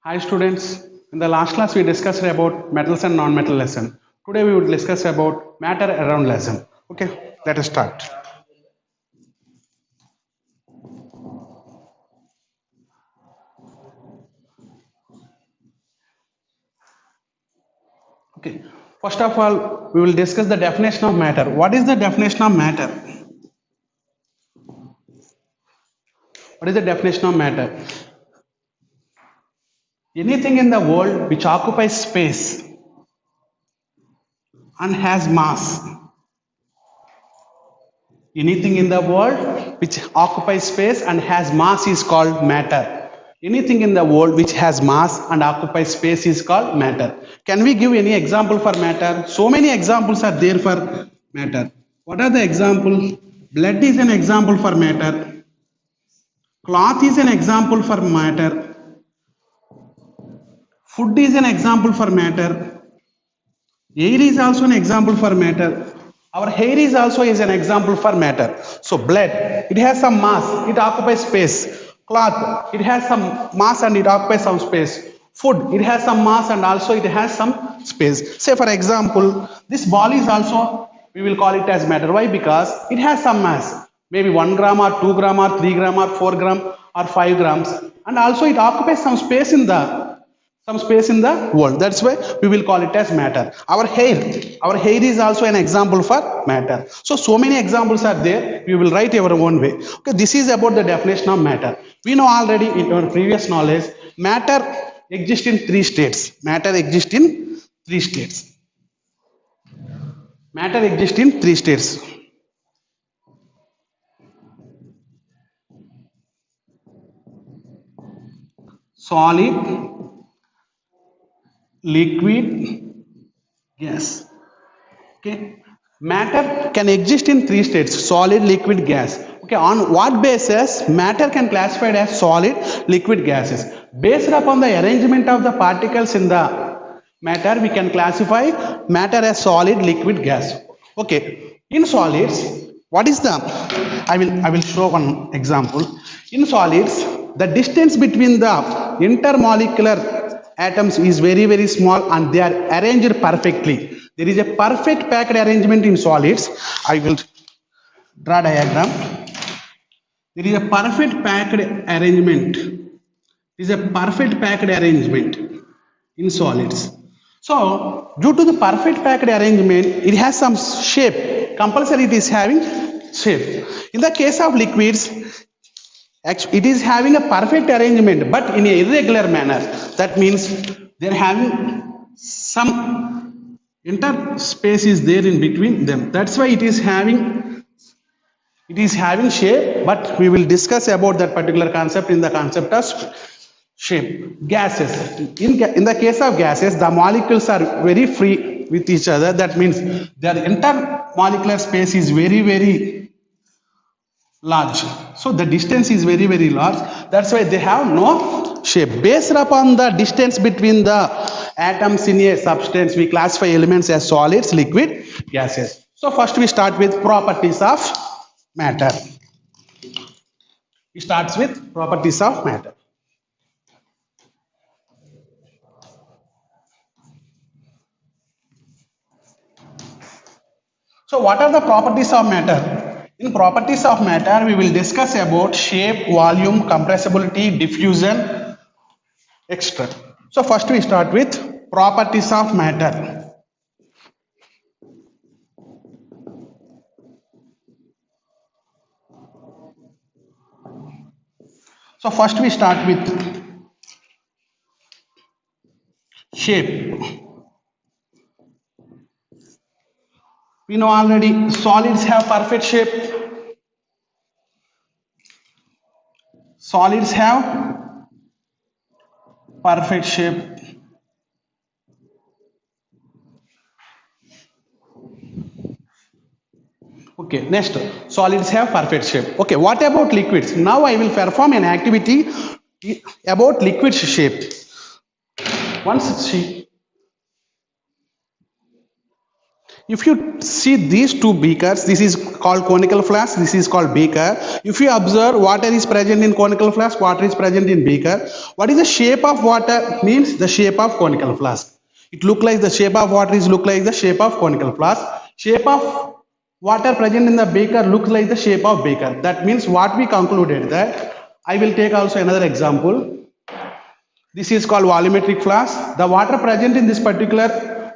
Hi students, in the last class we discussed about metals and non-metal lesson. Today we will discuss about matter around lesson. Okay, let us start. Okay, first of all we will discuss the definition of matter. What is the definition of matter? What is the definition of matter? Anything in the world which occupies space and has mass. Anything in the world which occupies space and has mass is called matter. Anything in the world which has mass and occupies space is called matter. Can we give any example for matter? So many examples are there for matter. What are the examples? Blood is an example for matter. Cloth is an example for matter. Food is an example for matter. Air is also an example for matter. Our hair is also is an example for matter. So blood, it has some mass, it occupies space. Cloth, it has some mass and it occupies some space. Food, it has some mass and also it has some space. Say for example, this ball is also, we will call it as matter. Why? Because it has some mass. Maybe 1 gram or 2 gram or 3 gram or 4 gram or 5 grams. And also it occupies some space in the world. That's why we will call it as matter. Our hair is also an example for matter. So many examples are there. We will write our own way. Okay, this is about the definition of matter. We know already in our previous knowledge, matter exists in three states. Matter exists in three states. Solid, liquid, gas. Okay, matter can exist in three states: solid, liquid, gas. Okay, on what basis matter can classified as solid, liquid, gases? Based upon the arrangement of the particles in the matter, we can classify matter as solid, liquid, gas. Okay, in solids, what is the? I will show one example. In solids, the distance between the intermolecular atoms is very small and they are arranged perfectly. There is a perfect packed arrangement in solids. I will draw diagram. There is a perfect packed arrangement. There is a perfect packed arrangement in solids. So due to the perfect packed arrangement, it has some shape. Compulsory it is having shape. In the case of liquids, it is having a perfect arrangement but in a irregular manner. That means they are having some interspace is there in between them. That's why it is having shape, but we will discuss about that particular concept in the concept of shape. Gases, in the case of gases, the molecules are very free with each other. That means their intermolecular space is very large. So the distance is very large. That's why they have no shape. Based upon the distance between the atoms in a substance, we classify elements as solids, liquid, gases. So first we start with properties of matter. We starts with properties of matter. So what are the properties of matter? In properties of matter, we will discuss about shape, volume, compressibility, diffusion, etc. So first we start with properties of matter. So first we start with shape. We know already solids have perfect shape. Solids have perfect shape. Okay, next, solids have perfect shape. Okay, what about liquids? Now I will perform an activity about liquid shape. Once she if you see these two beakers, this is called conical flask, this is called beaker. If you observe, water is present in conical flask, water is present in beaker. What is the shape of water? Means the shape of conical flask. It look like the shape of water is look like the shape of conical flask. Shape of water present in the beaker looks like the shape of beaker. That means what we concluded that I will take also another example. This is called volumetric flask. The water present in this particular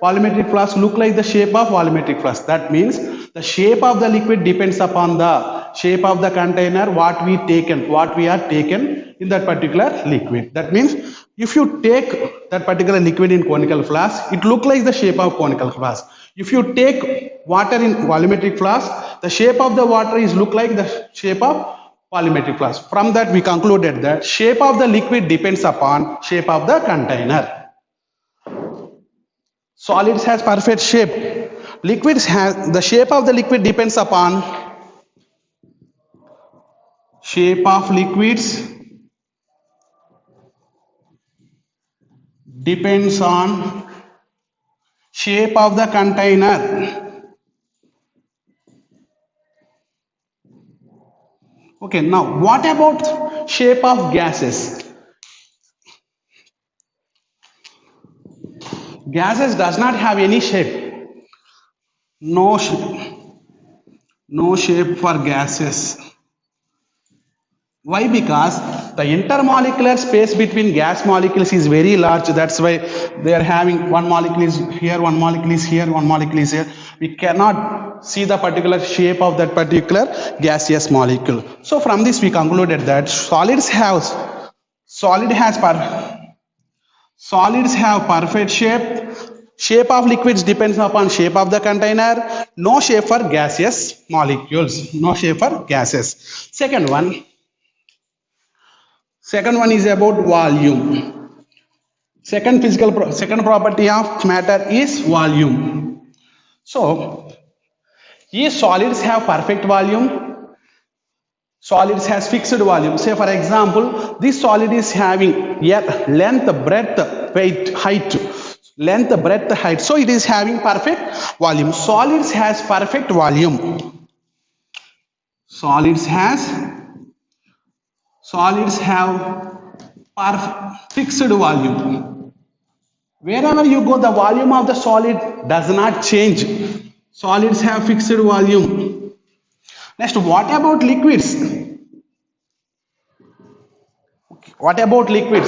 volumetric flask look like the shape of volumetric flask. That means the shape of the liquid depends upon the shape of the container what we are taken in that particular liquid. That means if you take that particular liquid in conical flask, it look like the shape of conical flask. If you take water in volumetric flask, the shape of the water is look like the shape of volumetric flask. From that we concluded that shape of the liquid depends upon shape of the container. Solids has perfect shape. Liquids has the shape of the liquid depends upon shape of liquids depends on shape of the container. Okay, now what about shape of gases? Gases does not have any shape. No shape. No shape for gases. Why? Because the intermolecular space between gas molecules is very large. That's why they are having one molecule is here, one molecule is here, one molecule is here. We cannot see the particular shape of that particular gaseous molecule. So from this we concluded that solids have perfect shape. Shape of liquids depends upon shape of the container. No shape for gaseous molecules. No shape for gases. Second one is about volume. Second property of matter is volume. So, if solids have perfect volume, solids has fixed volume. Say for example, this solid is having length, breadth, weight, height. Length, breadth, height. So it is having perfect volume. Solids has perfect volume. Solids have fixed volume. Wherever you go, the volume of the solid does not change. Solids have fixed volume. Next, what about liquids? What about liquids?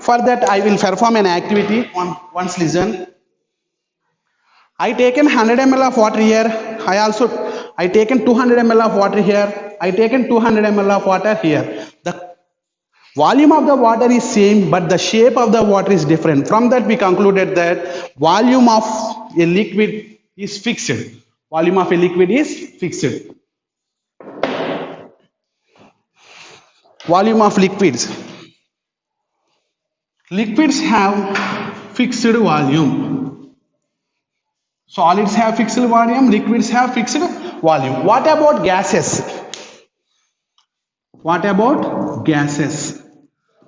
For that, I will perform an activity. Once listen. I taken 100 ml of water here. I taken 200 ml of water here. I taken 200 ml of water here. The volume of the water is same, but the shape of the water is different. From that we concluded that volume of a liquid is fixed. Volume of a liquid is fixed. Volume of liquids. Liquids have fixed volume. Solids have fixed volume, liquids have fixed volume. What about gases? What about gases?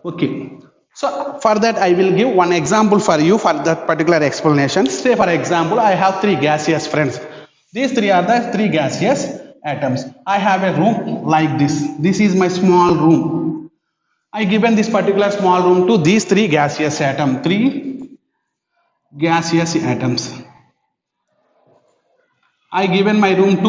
Okay. So for that I will give one example for you for that particular explanation. Say for example, I have three gaseous friends. These three are the three gaseous atoms. I have a room like this. This is my small room. I given this particular small room to these three gaseous atoms. Three gaseous atoms. I gave my room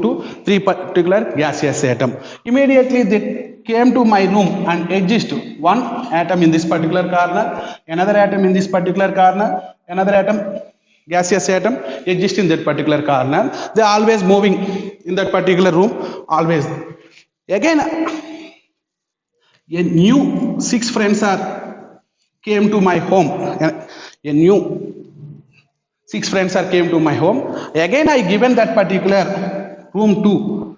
to three particular gaseous atom. Immediately they came to my room and exist one atom in this particular corner, another atom in this particular corner, another atom, gaseous atom exist in that particular corner. They are always moving in that particular room, always. Again, a new six friends came to my home. A new six friends came to my home. Again, I given that particular room to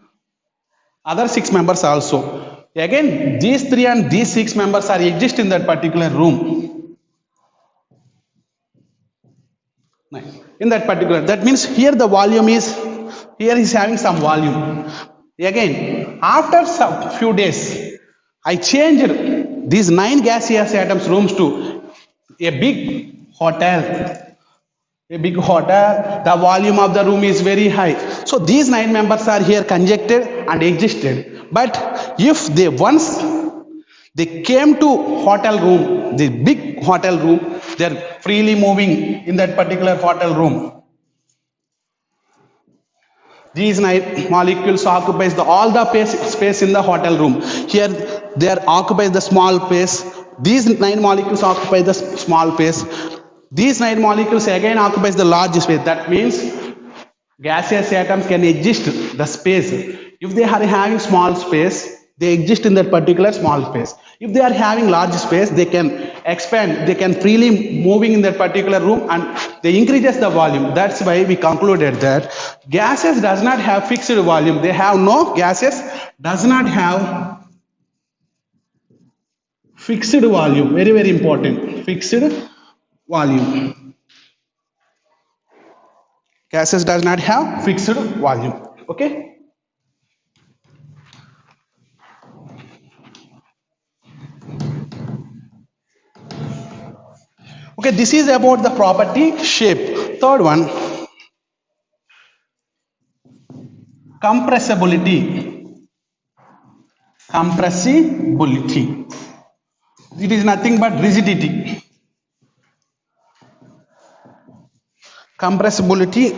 other six members also. Again, these three and these six members are exist in that particular room. In that particular, that means here the volume is, here is having some volume. Again, after some few days, I changed these 9 gaseous atoms rooms to a big hotel. a big hotel, the volume of the room is very high. So these nine members are here conjected and existed. But if they once they came to hotel room, the big hotel room, they are freely moving in that particular hotel room. These nine molecules occupies all the space in the hotel room. Here they are occupies the small space. These nine molecules occupy the small space. These nine molecules again occupies the large space. That means gaseous atoms can exist the space. If they are having small space, they exist in that particular small space. If they are having large space, they can expand, they can freely moving in that particular room and they increases the volume. That's why we concluded that gases does not have fixed volume. They have no gases does not have fixed volume. Very, very important. Fixed volume. Gases does not have fixed volume. Okay. Okay, this is about the property shape. Third one, compressibility. Compressibility. It is nothing but rigidity. Compressibility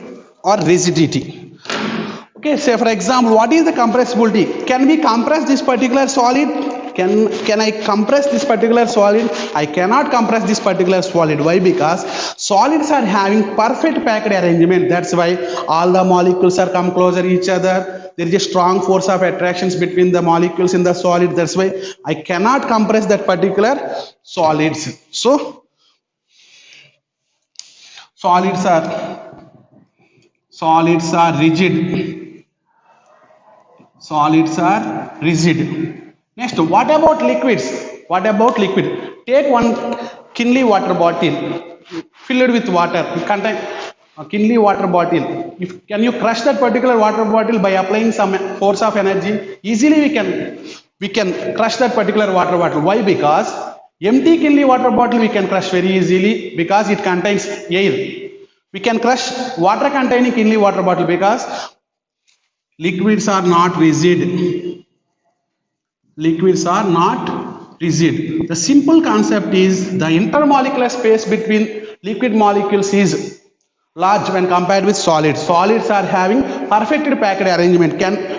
or rigidity. Okay, say for example, what is the compressibility? Can we compress this particular solid? Can I compress this particular solid? I cannot compress this particular solid. Why? Because solids are having perfect packed arrangement. That's why all the molecules are come closer each other. There is a strong force of attractions between the molecules in the solid. That's why I cannot compress that particular solids. So solids are rigid. Solids are rigid. Next, what about liquids? What about liquid? Take one Kinley water bottle filled with water. It contains a Kinley water bottle. Can you crush that particular water bottle by applying some force of energy? Easily we can crush that particular water bottle. Why? Because empty Kinley water bottle we can crush very easily because it contains air. We can crush water containing Kinley water bottle because liquids are not rigid. Liquids are not rigid. The simple concept is the intermolecular space between liquid molecules is large when compared with solids. Solids are having perfectly packed arrangement.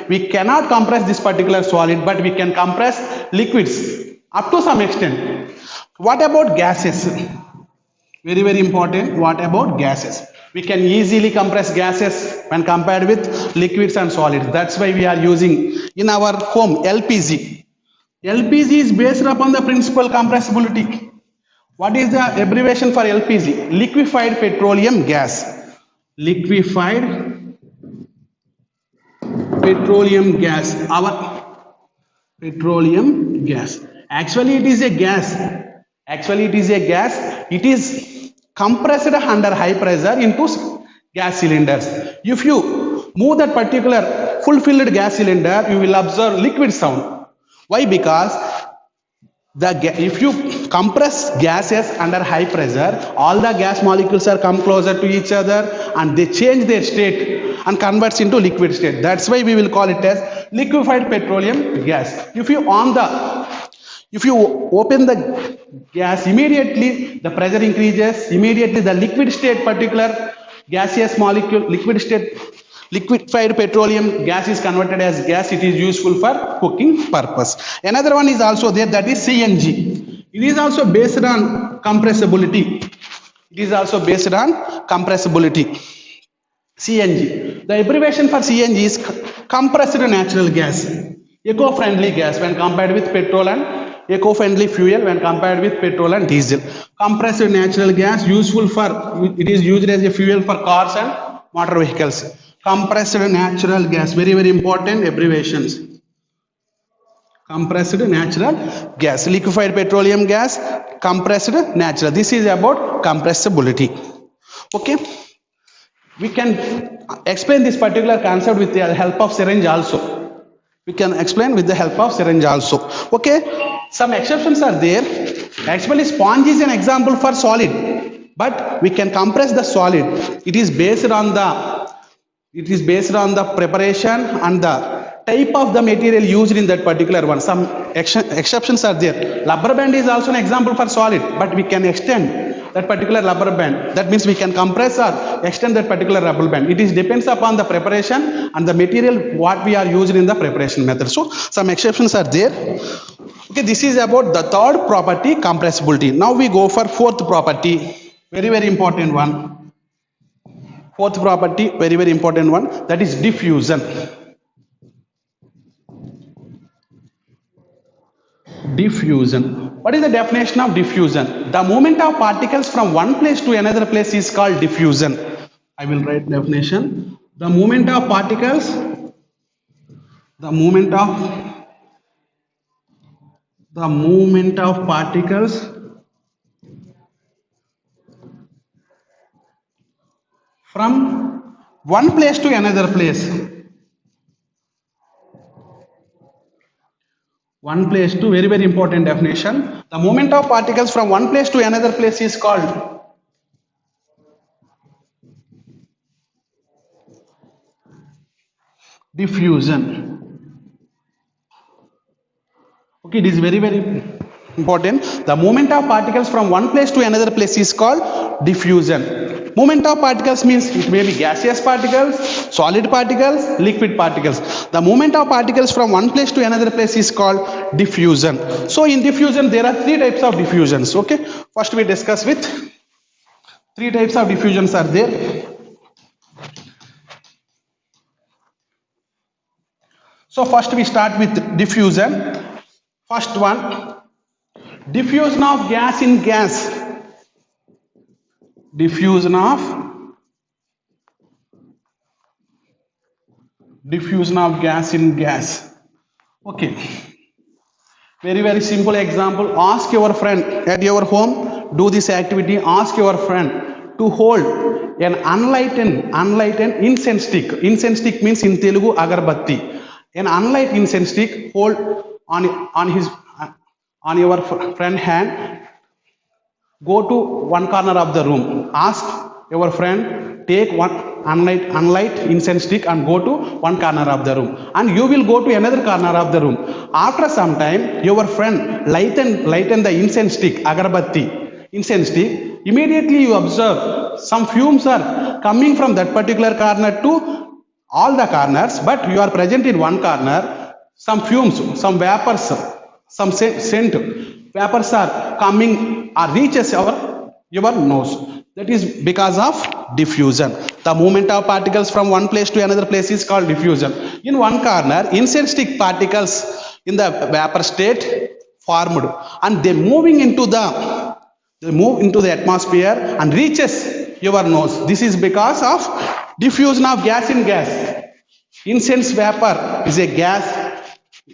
We cannot compress this particular solid, but we can compress liquids up to some extent. What about gases? Very, very important. What about gases? We can easily compress gases when compared with liquids and solids. That's why we are using in our home LPG. LPG is based upon the principle compressibility. What is the abbreviation for LPG? Liquefied petroleum gas. Liquefied petroleum gas. Our petroleum gas. Actually, it is a gas. It is compressed under high pressure into gas cylinders. If you move that particular full-filled gas cylinder, you will observe liquid sound. Why? Because if you compress gases under high pressure, all the gas molecules are come closer to each other and they change their state and converts into liquid state. That's why we will call it as liquefied petroleum gas. If you open the gas, immediately the pressure increases, immediately the liquid state particular gaseous molecule, liquefied petroleum gas is converted as gas. It is useful for cooking purpose. Another one is also there, that is CNG. It is also based on compressibility. CNG. The abbreviation for CNG is compressed natural gas. Eco-friendly gas when compared with petrol and eco-friendly fuel when compared with petrol and diesel. Compressed natural gas it is used as a fuel for cars and motor vehicles. Compressed natural gas, very, very important abbreviations. Compressed natural gas, liquefied petroleum gas, compressed natural. This is about compressibility. Okay, we can explain this particular concept with the help of syringe also. Okay, some exceptions are there. Actually, sponge is an example for solid. but we can compress the solid. It is based on the preparation and the type of the material used in that particular one. Some exceptions are there. Rubber band is also an example for solid, but we can extend that particular rubber band. That means we can compress or extend that particular rubber band. It is depends upon the preparation and the material what we are using in the preparation method. So some exceptions are there. Okay, this is about the third property, compressibility. Now we go for fourth property, very very important one. Fourth property, very very important one, that is diffusion. Diffusion. What is the definition of diffusion? The movement of particles from one place to another place is called diffusion. I will write definition. The movement of particles, the movement of the movement of particles from one place to another place. One place to, very very important definition. The movement of particles from one place to another place is called diffusion. Okay, it is very very important. The movement of particles from one place to another place is called diffusion. Movement of particles means it may be gaseous particles, solid particles, liquid particles. The movement of particles from one place to another place is called diffusion. So in diffusion there are three types of diffusions. Okay, first we discuss with three types of diffusions are there. So first we start with diffusion. First one, diffusion of gas in gas. Diffusion of gas in gas. Okay, very very simple example. Ask your friend at your home, do this activity. Ask your friend to hold an unlightened incense stick. Incense stick means in Telugu agarbatti. An unlighted incense stick, hold on your friend hand. Go to one corner of the room. Ask your friend, take one unlight incense stick and go to one corner of the room. And you will go to another corner of the room. After some time, your friend lighten the incense stick, agarbatti, incense stick. Immediately you observe some fumes are coming from that particular corner to all the corners, but you are present in one corner. Some fumes, some vapors, some scent vapors are coming or reaches your nose. That is because of diffusion. The movement of particles from one place to another place is called diffusion. In one corner, incense stick particles in the vapor state formed, and they move into the atmosphere and reaches your nose. This is because of diffusion of gas in gas. Incense vapor is a gas.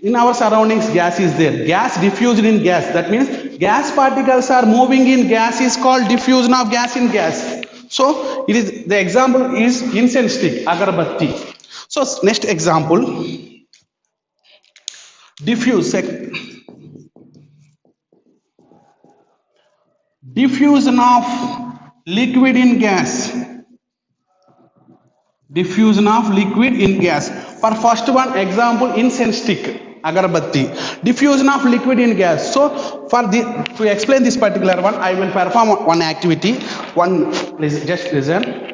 In our surroundings, gas is there. Gas diffused in gas. That means gas particles are moving in gas is called diffusion of gas in gas. So it is, the example is incense stick, agarbatti. So next example, diffusion of liquid in gas. Diffusion of liquid in gas. For first one example, incense stick, agarbatti. Diffusion of liquid in gas. So to explain this particular one, I will perform one activity. Please just listen.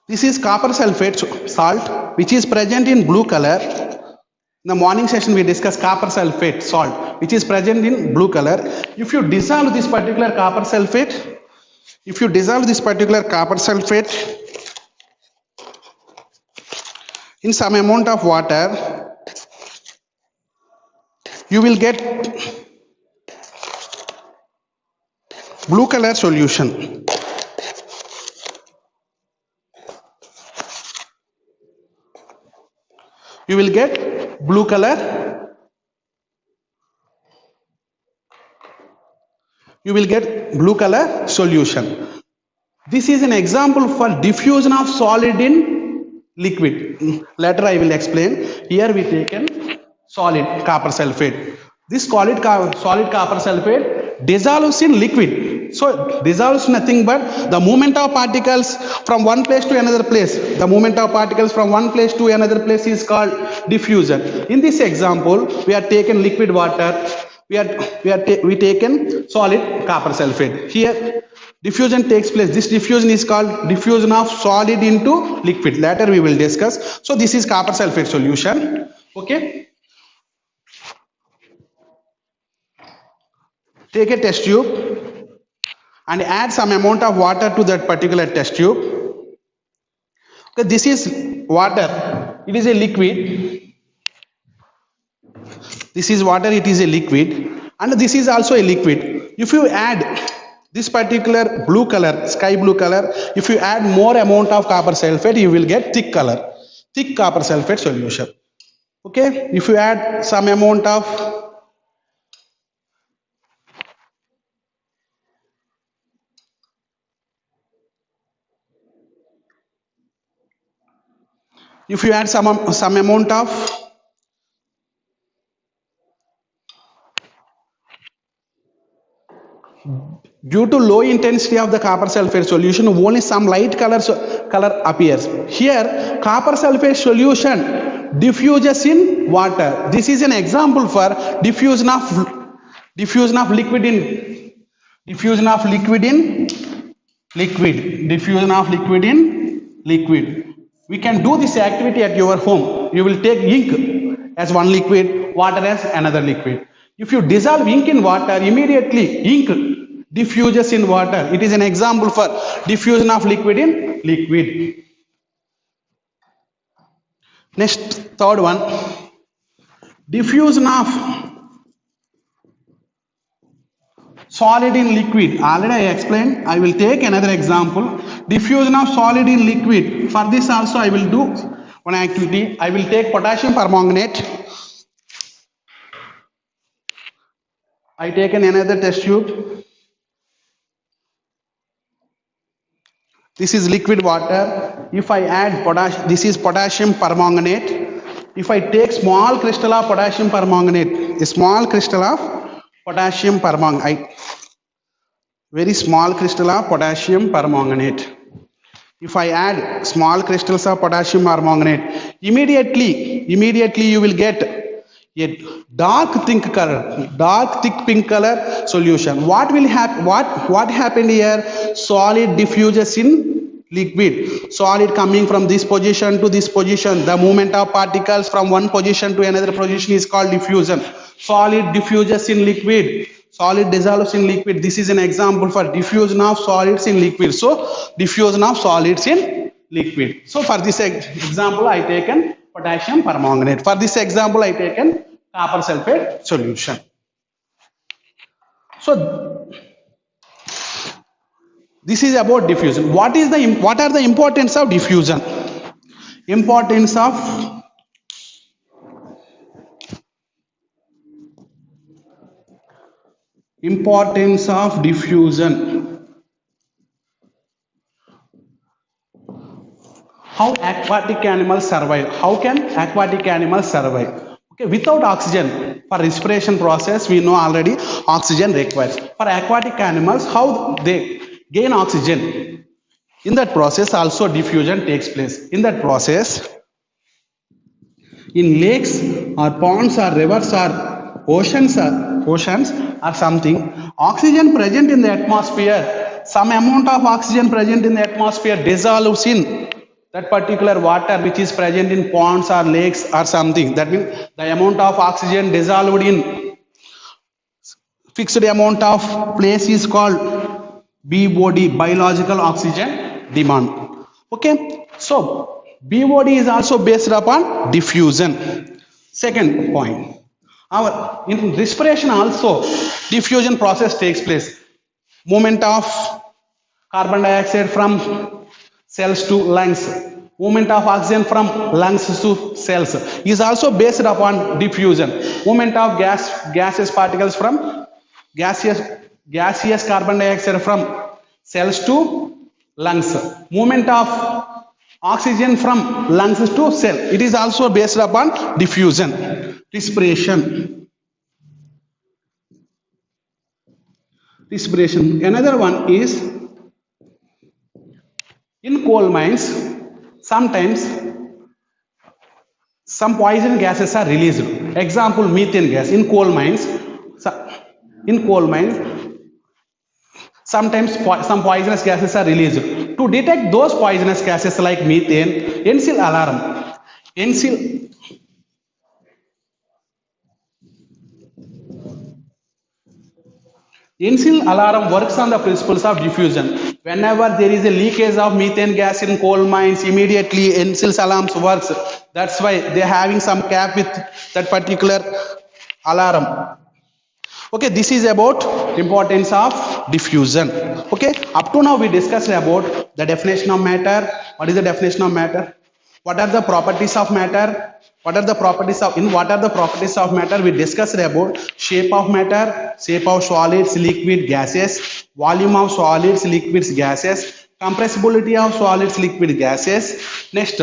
This is copper sulfate salt, which is present in blue color. In the morning session, we discussed copper sulfate salt, which is present in blue color. If you dissolve this particular copper sulfate, in some amount of water, you will get blue color solution. You will get blue color. You will get blue color solution. This is an example for diffusion of solid in liquid. Later I will explain. Here we taken solid copper sulfate. This solid copper sulfate dissolves in liquid. So dissolves nothing but the movement of particles from one place to another place. The movement of particles from one place to another place is called diffusion. In this example, we are taken liquid water. We taken solid copper sulfate. Here diffusion takes place. This diffusion is called diffusion of solid into liquid. Later we will discuss. So this is copper sulfate solution. Okay. Take a test tube and add some amount of water to that particular test tube. Okay, this is water. It is a liquid. This is water. It is a liquid, and this is also a liquid. If you add this particular blue color, sky blue color, if you add more amount of copper sulfate, you will get thick color, thick copper sulfate solution. Okay, if you add some amount of some amount of due to low intensity of the copper sulfate solution, only some light color appears. Here, copper sulfate solution diffuses in water. This is an example for diffusion of liquid in diffusion of liquid in liquid. Diffusion of liquid in liquid. We can do this activity at your home. You will take ink as one liquid, water as another liquid. If you dissolve ink in water, immediately ink diffuses in water. It is an example for diffusion of liquid in liquid. Next, third one, diffusion of solid in liquid. Already I explained. I will take another example. Diffusion of solid in liquid. For this also I will do one activity. I will take potassium permanganate. I take another test tube. This is liquid water. If I add potassium, this is potassium permanganate. If I take small crystal of potassium permanganate, a small crystal of potassium permanganate, very small crystal of potassium permanganate. If I add small crystals of potassium permanganate, immediately you will get a dark thick pink color solution. What will happen? What happened here? Solid diffuses in liquid. Solid coming from this position to this position. The movement of particles from one position to another position is called diffusion. Solid diffuses in liquid. Solid dissolves in liquid. This is an example for diffusion of solids in liquid. So diffusion of solids in liquid. So for this example, I taken potassium permanganate. For this example, I taken copper sulfate solution. So this is about diffusion. What are the importance of diffusion? Importance of diffusion. How aquatic animals survive? How can aquatic animals survive? Okay, without oxygen, for respiration process, we know already oxygen requires. For aquatic animals, how they gain oxygen? In that process, also diffusion takes place. In that process, in lakes or ponds or rivers or oceans or something, oxygen present in the atmosphere, some amount of oxygen present in the atmosphere dissolves in that particular water which is present in ponds or lakes or something. That means the amount of oxygen dissolved in fixed amount of place is called BOD, biological oxygen demand. Okay, so BOD is also based upon diffusion. Second point, in respiration also diffusion process takes place. Movement of carbon dioxide from cells to lungs, movement of oxygen from lungs to cells is also based upon diffusion. Movement of gaseous particles from gaseous carbon dioxide from cells to lungs. Movement of oxygen from lungs to cell. It is also based upon diffusion. Respiration. Another one is in coal mines, sometimes some poison gases are released. Example, methane gas in coal mines. In coal mines, sometimes some poisonous gases are released. To detect those poisonous gases like methane, NCL alarm. NCL alarm works on the principles of diffusion. Whenever there is a leakage of methane gas in coal mines, immediately NCL alarms works. That's why they're having some cap with that particular alarm. Okay, this is about importance of diffusion. Okay, up to now we discussed about the definition of matter. What is the definition of matter? What are the properties of matter? What are the properties of matter? We discussed about shape of matter, shape of solids, liquid, gases, volume of solids, liquids, gases, compressibility of solids, liquid, gases. Next,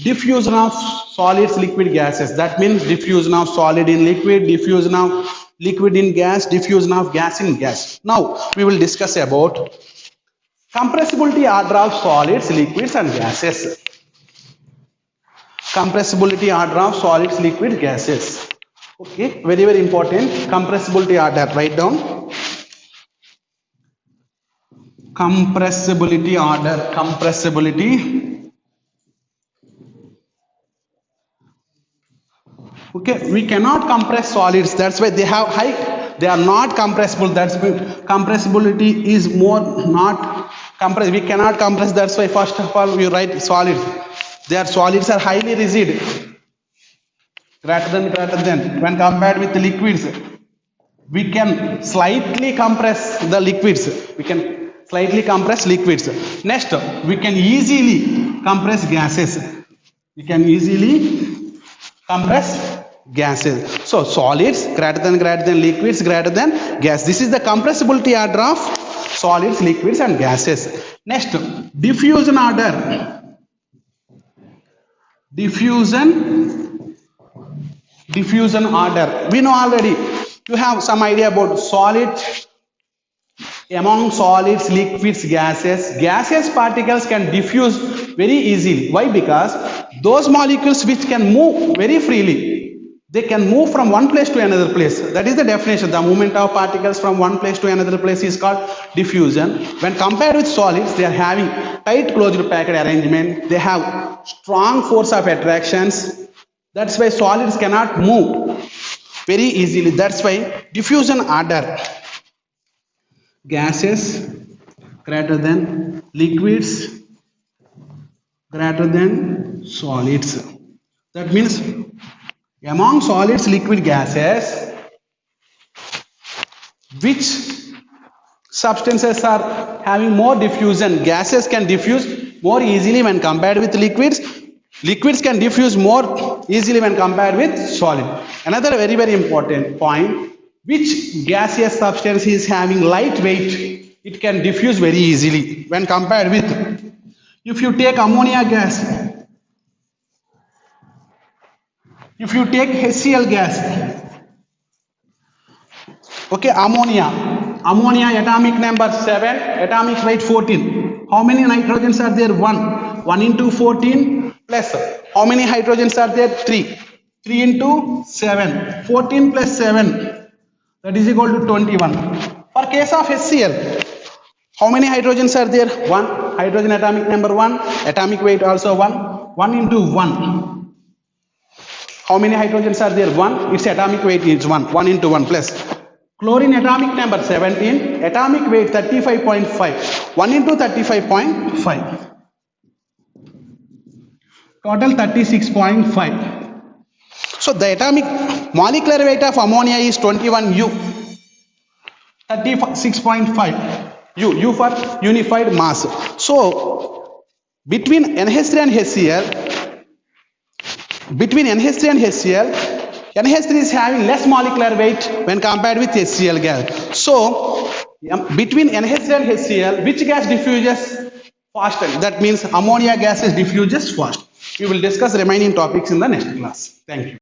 diffusion of solids, liquid, gases. That means diffusion of solid in liquid, diffusion of liquid in gas, diffusion of gas in gas. Now we will discuss about compressibility order of solids, liquids and gases. Compressibility order of solids, liquid, gases. Okay, very important. Compressibility order, write down. Compressibility order. Okay, we cannot compress solids. That's why they have high. They are not compressible. That's why compressibility is more not compress. We cannot compress. That's why first of all we write solids. Their solids are highly rigid, greater than when compared with the liquids. We can slightly compress the liquids. Next, we can easily compress gases. So solids greater than liquids greater than gas. This is the compressibility order of solids, liquids and gases. Next, diffusion order. Diffusion order. We know already. You have some idea about solids. Among solids, liquids, gaseous particles can diffuse very easily. Why? Because those molecules which can move very freely, they can move from one place to another place. That is the definition. The movement of particles from one place to another place is called diffusion. When compared with solids, they are having tight closed packed arrangement. They have strong force of attractions. That's why solids cannot move very easily. That's why diffusion order. Gases greater than liquids greater than solids. That means among solids, liquid, gases, which substances are having more diffusion? Gases can diffuse more easily when compared with liquids. Liquids can diffuse more easily when compared with solid. Another very important point, which gaseous substance is having light weight, it can diffuse very easily when compared with, if you take ammonia gas, if you take HCl gas, okay, ammonia atomic number 7, atomic weight 14. How many nitrogens are there? 1 into 14 plus how many hydrogens are there? 3 into 7, 14 plus 7, that is equal to 21. For case of HCl, how many hydrogens are there? 1. Hydrogen atomic number 1, atomic weight also 1 into 1. How many hydrogens are there? 1. Its atomic weight is 1 into 1 plus. Chlorine atomic number 17, atomic weight 35.5, 1 into 35.5. Total 36.5. So the atomic molecular weight of ammonia is 21 U. 36.5 U for unified mass. So between NH3 and HCl, NH3 is having less molecular weight when compared with HCl gas. So between NH3 and HCl, which gas diffuses fastly. That means ammonia gas is diffuses fast. We will discuss remaining topics in the next class. Thank you.